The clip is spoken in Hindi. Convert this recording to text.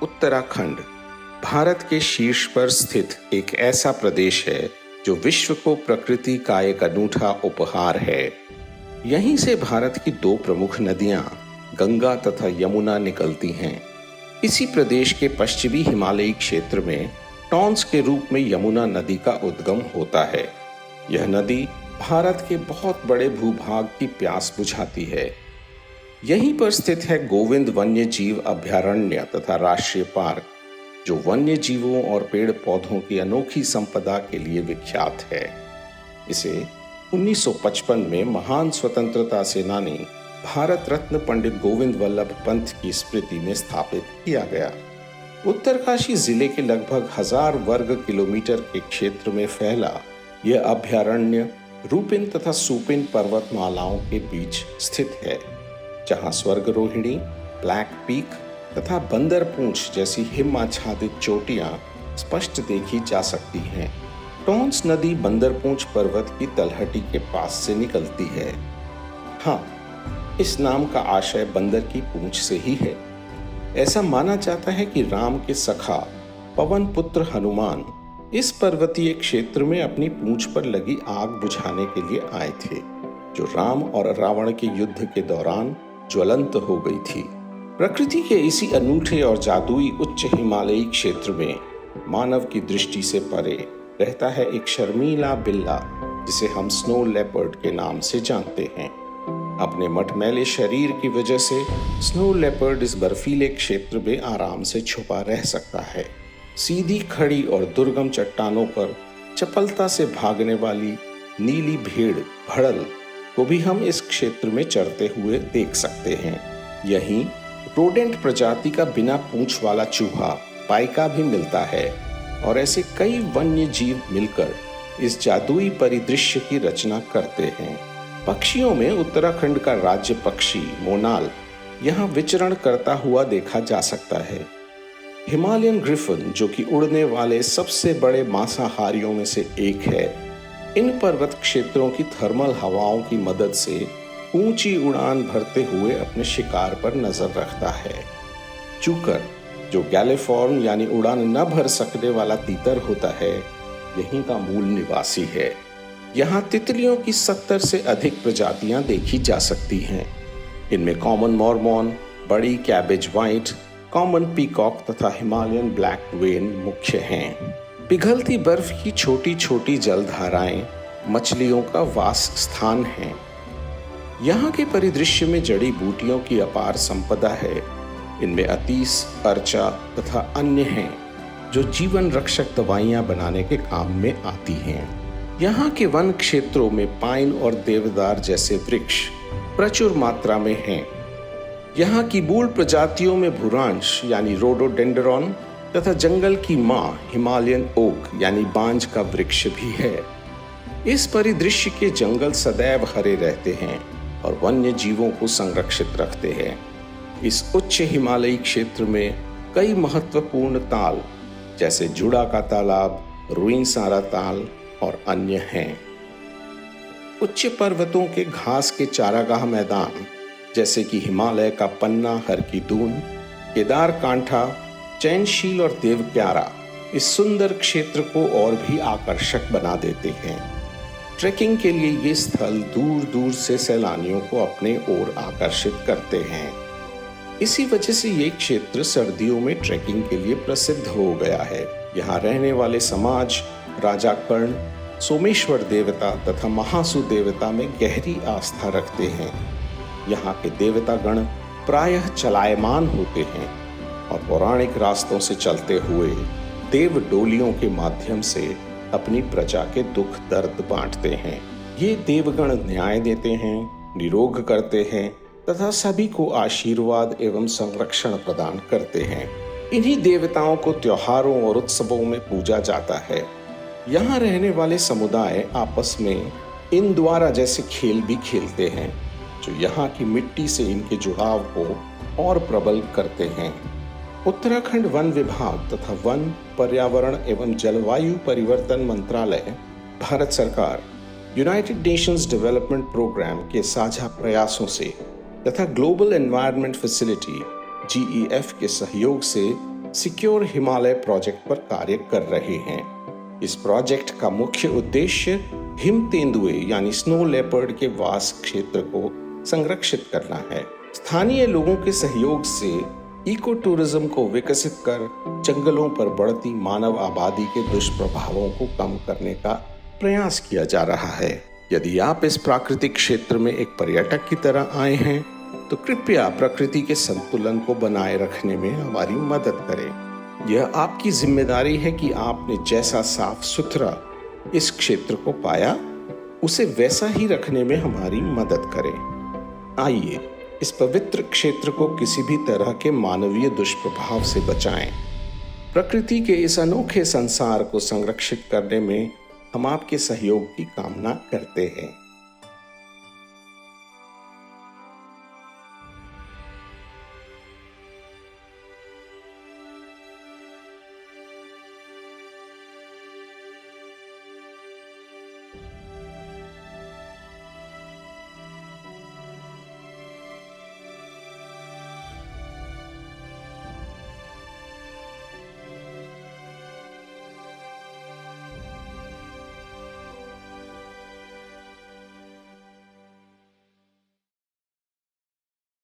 उत्तराखंड भारत के शीर्ष पर स्थित एक ऐसा प्रदेश है जो विश्व को प्रकृति का एक अनूठा उपहार है। यहीं से भारत की दो प्रमुख नदियां गंगा तथा यमुना निकलती हैं। इसी प्रदेश के पश्चिमी हिमालयी क्षेत्र में टॉन्स के रूप में यमुना नदी का उद्गम होता है। यह नदी भारत के बहुत बड़े भूभाग की प्यास बुझाती है। यहीं पर स्थित है गोविंद वन्य जीव अभयारण्य तथा राष्ट्रीय पार्क, जो वन्य जीवों और पेड़ पौधों की अनोखी संपदा के लिए विख्यात है। इसे 1955 में महान स्वतंत्रता सेनानी भारत रत्न पंडित गोविंद वल्लभ पंत की स्मृति में स्थापित किया गया। उत्तरकाशी जिले के लगभग 1000 वर्ग किलोमीटर के क्षेत्र में फैला यह अभयारण्य रूपिन तथा सुपिन पर्वतमालाओं के बीच स्थित है, जहां स्वर्ग रोहिणी, ब्लैक पीक तथा बंदर पूंछ जैसी हिम आच्छादित चोटियां स्पष्ट देखी जा सकती हैं। टॉन्स नदी बंदर पूंछ पर्वत की तलहटी के पास से निकलती है। हाँ, इस नाम का आशय बंदर की पूंछ से ही है। ऐसा माना जाता है कि राम के सखा पवन पुत्र हनुमान इस पर्वतीय क्षेत्र में अपनी पूंछ पर लगी आग बुझाने के लिए आए थे, जो राम और रावण के युद्ध के दौरान ज्वलंत हो गई थी। प्रकृति के इसी अनूठे और जादुई उच्च हिमालयी क्षेत्र में मानव की दृष्टि से परे रहता है एक शर्मीला बिल्ला, जिसे हम स्नो लेपर्ड के नाम से जानते हैं। अपने मटमैले शरीर की वजह से स्नो लेपर्ड इस बर्फीले क्षेत्र में आराम से छुपा रह सकता है। सीधी खड़ी और दुर्गम चट्टानों पर चपलता से भागने वाली नीली भेड़ भड़ल को भी हम इस क्षेत्र में चरते हुए देख सकते हैं। यहीं रोडेंट प्रजाति का बिना पूंछ वाला चूहा पाइका भी मिलता है और ऐसे कई वन्य जीव मिलकर इस जादुई परिदृश्य की रचना करते हैं। पक्षियों में उत्तराखंड का राज्य पक्षी मोनाल यहाँ विचरण करता हुआ देखा जा सकता है। हिमालयन ग्रिफन, जो कि उड़ने वाले सबसे बड़े मांसाहारियों में से एक है, इन पर्वत क्षेत्रों की थर्मल हवाओं की मदद से ऊंची उड़ान भरते हुए अपने शिकार पर नजर रखता है। चूकर, जो गैलिफॉर्म यानी उड़ान न भर सकने वाला तीतर होता है, यहीं का मूल निवासी है। यहाँ तितलियों की 70 से अधिक प्रजातियां देखी जा सकती हैं। इनमें कॉमन मॉर्मोन, बड़ी कैबेज व्हाइट, कॉमन पीकॉक तथा हिमालयन ब्लैक वेन मुख्य हैं। पिघलती बर्फ की छोटी छोटी जलधाराएं मछलियों का वास स्थान हैं। यहाँ के परिदृश्य में जड़ी बूटियों की अपार संपदा है। इनमें अतीस, अर्चा तथा अन्य हैं, जो जीवन रक्षक दवाइयाँ बनाने के काम में आती हैं। यहाँ के वन क्षेत्रों में पाइन और देवदार जैसे वृक्ष प्रचुर मात्रा में हैं। यहाँ की मूल प्रजातियों में भूरांश यानी रोडोडेंड्रॉन तथा जंगल की माँ हिमालयन ओक यानी बांज का वृक्ष भी है। इस परिदृश्य के जंगल सदैव हरे रहते हैं और वन्य जीवों को संरक्षित रखते हैं। इस उच्च हिमालयी क्षेत्र में कई महत्वपूर्ण ताल जैसे जुड़ा का तालाब, रुइंसारा ताल और अन्य हैं। उच्च पर्वतों के घास के चारागाह मैदान जैसे कि हिमालय का पन्ना, हर की दून, केदार कांठा, चैनशील और देवक्यारा इस सुंदर क्षेत्र को और भी आकर्षक बना देते हैं। ट्रैकिंग के लिए ये स्थल दूर दूर से सैलानियों को अपने ओर आकर्षित करते हैं। इसी वजह से ये क्षेत्र सर्दियों में ट्रैकिंग के लिए प्रसिद्ध हो गया है। यहाँ रहने वाले समाज राजा कर्ण, सोमेश्वर देवता तथा महासु देवता में गहरी आस्था रखते हैं। यहाँ के देवतागण प्रायः चलायमान होते हैं और पौराणिक रास्तों से चलते हुए देव डोलियों के माध्यम से अपनी प्रजा के दुख दर्द बांटते हैं। ये देवगण न्याय देते हैं, निरोग करते हैं तथा सभी को आशीर्वाद एवं संरक्षण प्रदान करते हैं। इन्हीं देवताओं को त्योहारों और उत्सवों में पूजा जाता है। यहाँ रहने वाले समुदाय आपस में इन द्वारा जैसे खेल भी खेलते हैं, जो यहाँ की मिट्टी से इनके जुड़ाव को और प्रबल करते हैं। उत्तराखंड वन विभाग तथा वन, पर्यावरण एवं जलवायु परिवर्तन मंत्रालय, भारत सरकार, यूनाइटेड नेशंस डेवलपमेंट प्रोग्राम के साझा प्रयासों से तथा ग्लोबल एनवायरनमेंट फैसिलिटी GEF के सहयोग से सिक्योर हिमालय प्रोजेक्ट पर कार्य कर रहे हैं। इस प्रोजेक्ट का मुख्य उद्देश्य हिम तेंदुए यानी स्नो लेपर्ड के वास क्षेत्र को संरक्षित करना है। स्थानीय लोगों के सहयोग से इको टूरिज्म को विकसित कर जंगलों पर बढ़ती मानव आबादी के दुष्प्रभावों को कम करने का प्रयास किया जा रहा है। यदि आप इस प्राकृतिक क्षेत्र में एक पर्यटक की तरह आए हैं तो कृपया प्रकृति के संतुलन को बनाए रखने में हमारी मदद करें। यह आपकी जिम्मेदारी है कि आपने जैसा साफ सुथरा इस क्षेत्र को पाया उसे वैसा ही रखने में हमारी मदद करें। आइए इस पवित्र क्षेत्र को किसी भी तरह के मानवीय दुष्प्रभाव से बचाएं। प्रकृति के इस अनोखे संसार को संरक्षित करने में हम आपके सहयोग की कामना करते हैं।